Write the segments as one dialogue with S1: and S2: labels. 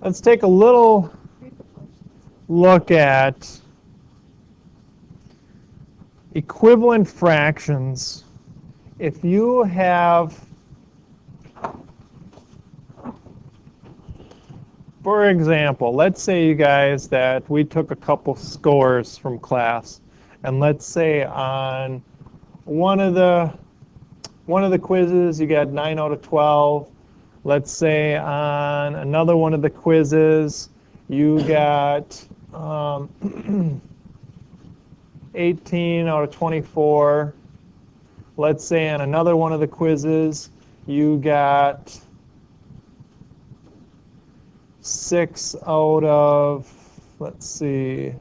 S1: Let's take a little look at equivalent fractions. If you have, for example, let's say you guys that we took a couple scores from class, and let's say on one of the quizzes you got 9 out of 12. Let's say on another one of the quizzes you got 18 out of 24. Let's say on another one of the quizzes you got 6 out of, let's see,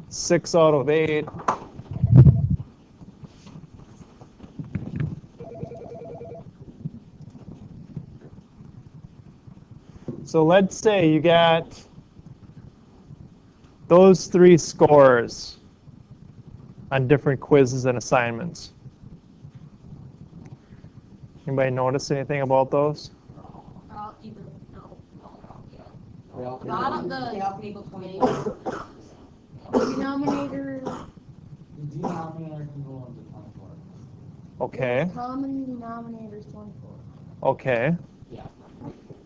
S1: 6 out of 8. So let's say you got those 3 scores on different quizzes and assignments. Anybody notice anything about those?
S2: Not on the
S3: denominator.
S4: The denominator can go into 24.
S1: Okay.
S3: Common denominator is 24.
S1: Okay.
S4: Yeah.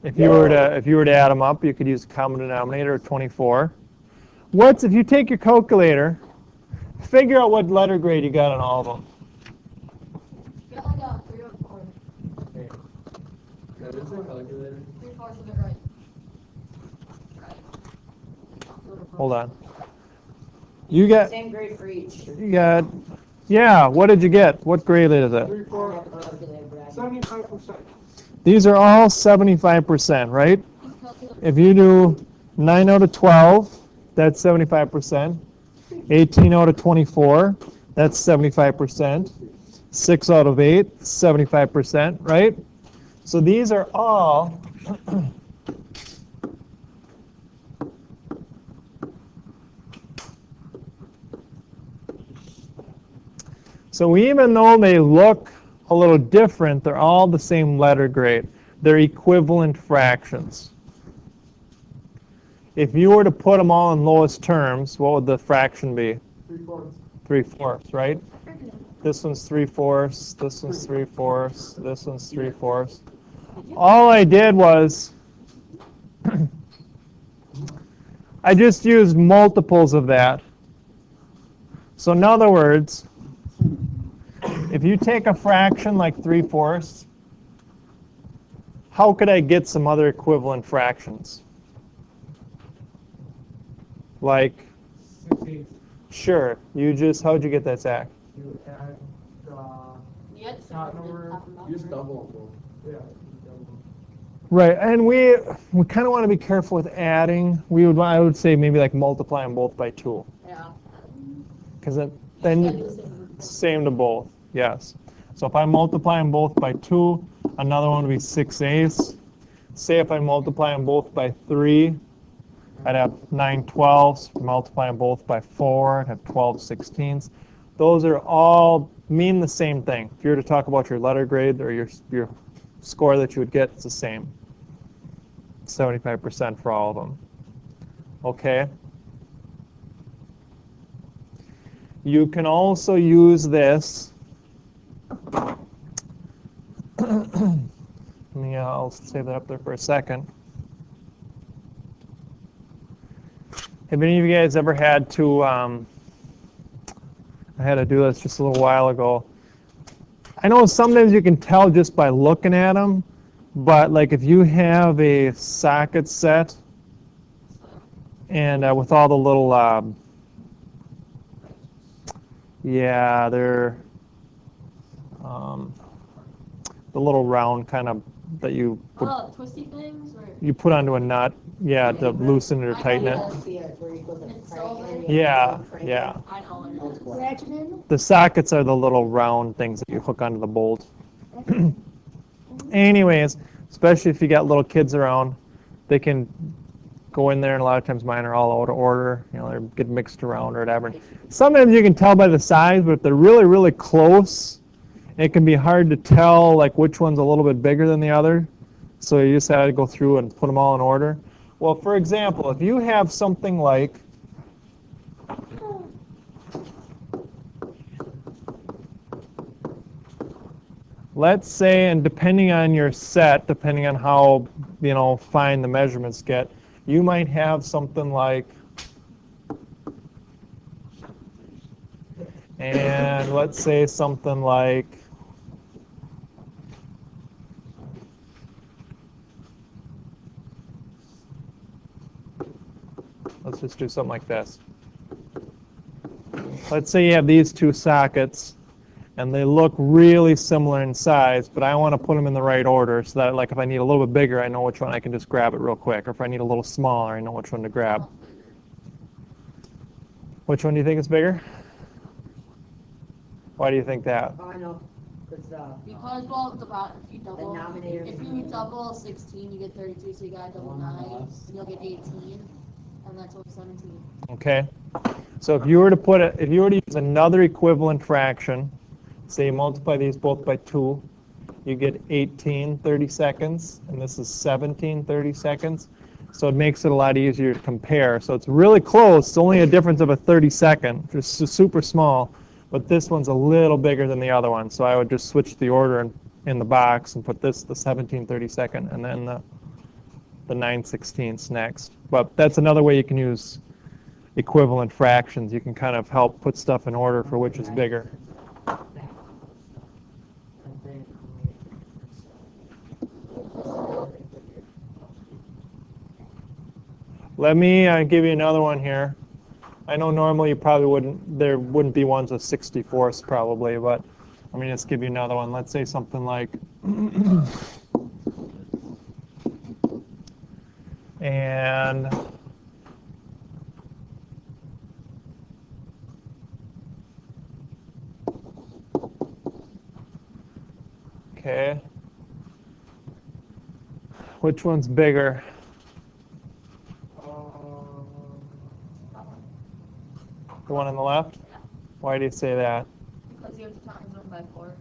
S1: If you were to add them up, you could use a common denominator of 24. If you take your calculator, figure out what letter grade you got on all of them.
S2: got like a 3 or 4.
S4: Okay. That is a calculator.
S2: 3/4 of it right.
S1: Hold on. You got,
S5: Same grade for each.
S1: yeah, what did you get? What grade is it?
S4: 75%.
S1: These are all 75%, right? If you do 9 out of 12, that's 75%. 18 out of 24, that's 75%. 6 out of 8, 75%, right? So these are all so even though they look a little different, they're all the same letter grade. They're equivalent fractions. If you were to put them all in lowest terms, what would the fraction be?
S4: 3/4.
S1: 3/4, right? This one's 3/4, this one's 3/4, this one's 3/4. All I did was I just used multiples of that. So in other words, if you take a fraction like 3/4, how could I get some other equivalent fractions? Like,
S4: 6/8.
S1: sure, how'd you get that, Zach?
S4: You add the
S2: Yeah,
S4: top number. Use double. Yeah.
S1: Right, and we kind of want to be careful with adding. I would say maybe like multiply them both by 2.
S2: Yeah.
S1: Because then same to both, yes. So if I multiply them both by 2, another one would be 6/8. Say if I multiply them both by 3, I'd have 9/12. Multiply them both by 4, I'd have 12/16. Those are all mean the same thing. If you were to talk about your letter grade or your score that you would get, it's the same. 75% for all of them. Okay? You can also use this. I'll save that up there for a second. Have any of you guys ever had to, I had to do this just a little while ago. I know sometimes you can tell just by looking at them, but like if you have a socket set and with all the little, they're the little round kind of that you
S2: twisty things? Or?
S1: you put onto a nut, to loosen it or tighten it. Yeah.
S2: I know.
S3: Ratcheting.
S1: The sockets are the little round things that you hook onto the bolt. Anyways, especially if you got little kids around, they can go in there, and a lot of times mine are all out of order. They get mixed around or whatever. Sometimes you can tell by the size, but if they're really, really close, it can be hard to tell like which one's a little bit bigger than the other. So you just had to go through and put them all in order. Well, for example, if you have something like let's say, and depending on your set, depending on how fine the measurements get, you might have something like, and let's say something like, let's just do something like this. Let's say you have these two sockets, and they look really similar in size, but I want to put them in the right order so that, like, if I need a little bit bigger, I know which one I can just grab it real quick. Or if I need a little smaller, I know which one to grab. Which one do you think is bigger? Why do you think that?
S5: Oh, I know. It's,
S2: Because, well, if you double,
S5: denominator.
S2: if you double 16, you get 32, so you gotta double 9, and you'll get 18, and that's what 17.
S1: Okay. So if you were to use another equivalent fraction, say you multiply these both by 2, you get 18 30-seconds, and this is 17 30-seconds. So it makes it a lot easier to compare. So it's really close. It's only a difference of a 30-second. It's super small. But this one's a little bigger than the other one. So I would just switch the order in the box and put this, the 17 30-second, and then the 9/16 next. But that's another way you can use equivalent fractions. You can kind of help put stuff in order for which is bigger. Let me give you another one here. I know normally you probably there wouldn't be ones with 64ths probably, but let me just give you another one. Let's say something like, and okay, which one's bigger? The one on the left? Why do you say that?
S2: Because you have to times 1 by 4.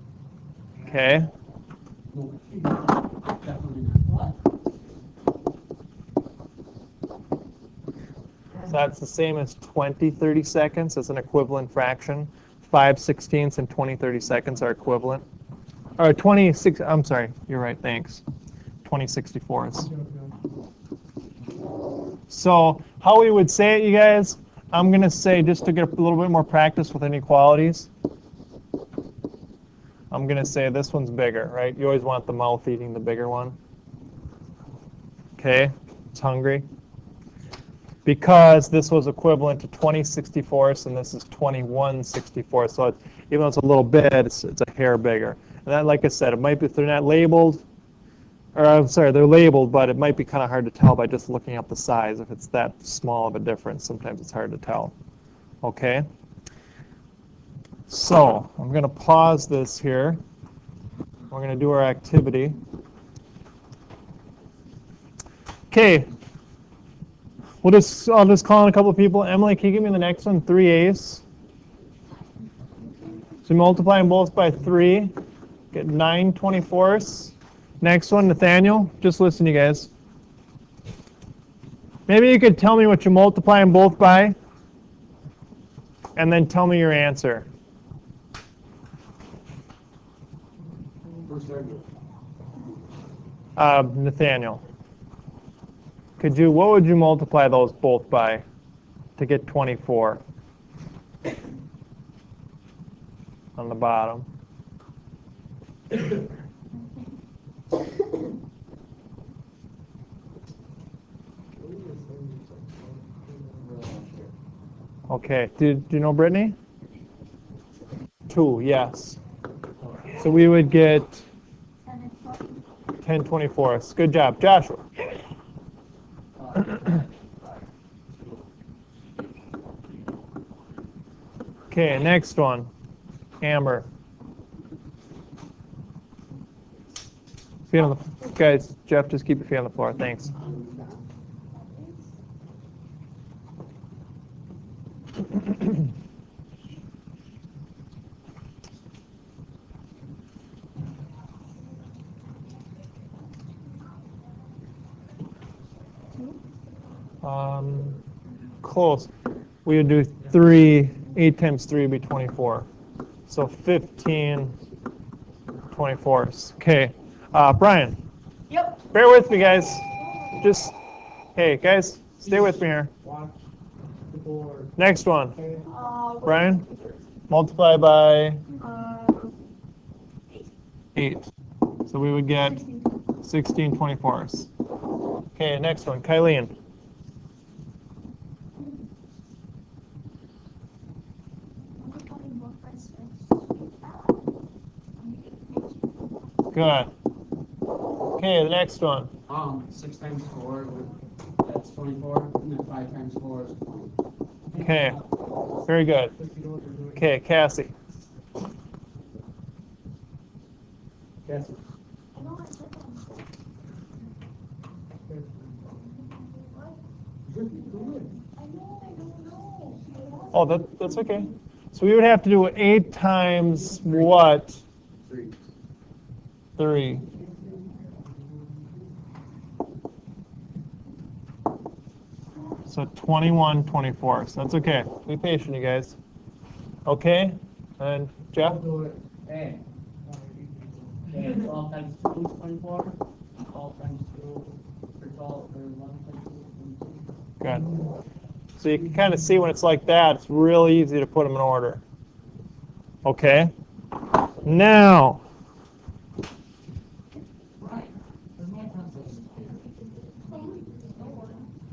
S1: Okay.
S2: What?
S1: So that's the same as 20 30-seconds as an equivalent fraction. 5/16 and 20 30-seconds are equivalent. Or 26, I'm sorry, you're right, thanks. 20 64ths. So how we would say it, you guys, I'm going to say, just to get a little bit more practice with inequalities, I'm going to say this one's bigger, right? You always want the mouth eating the bigger one. Okay, it's hungry. Because this was equivalent to 20 64ths and this is 21 64ths. So even though it's a little bit, it's a hair bigger. And that, like I said, it might be, if they're not labeled, or I'm sorry, they're labeled, but it might be kind of hard to tell by just looking up the size. If it's that small of a difference, sometimes it's hard to tell. Okay? So I'm going to pause this here. We're going to do our activity. Okay. I'll just call in a couple of people. Emily, can you give me the next one? 3/8. So multiply them both by 3. Get 9/24. Next one, Nathaniel. Just listen, you guys. Maybe you could tell me what you multiply them both by, and then tell me your answer. Nathaniel. What would you multiply those both by to get 24 on the bottom? Okay, do you know Brittany? 2, yes. So we would get 10/24. Good job, Joshua. Okay, next one, Amber. Feet on the guys, Jeff, just keep your feet on the floor. Thanks. Close. We would do 3, 8 times 3 would be 24. So 15 24s. Okay. Brian.
S2: Yep.
S1: Bear with me, guys. Just, hey, guys, stay with me here.
S4: Watch the board.
S1: Next one.
S2: Wait.
S1: Brian, multiply by 8. So we would get 16 24s. Okay, next one. Kylene. Good. Okay, the next one.
S5: 6 times 4, that's 24, and then 5 times 4 is 20.
S1: Okay, very good. Okay, Cassie.
S4: Cassie.
S1: Oh, that's okay. So we would have to do 8 times what?
S5: 3.
S1: 3. So 21 24s. That's okay. Be patient, you guys. Okay? And Jeff?
S4: I'll do it.
S5: Okay. Okay, 12 times 2 is 24. 12 times 2 or 12 or 11 times 2 is 22.
S1: Good. So you can kind of see when it's like that, it's really easy to put them in order. Okay? Now,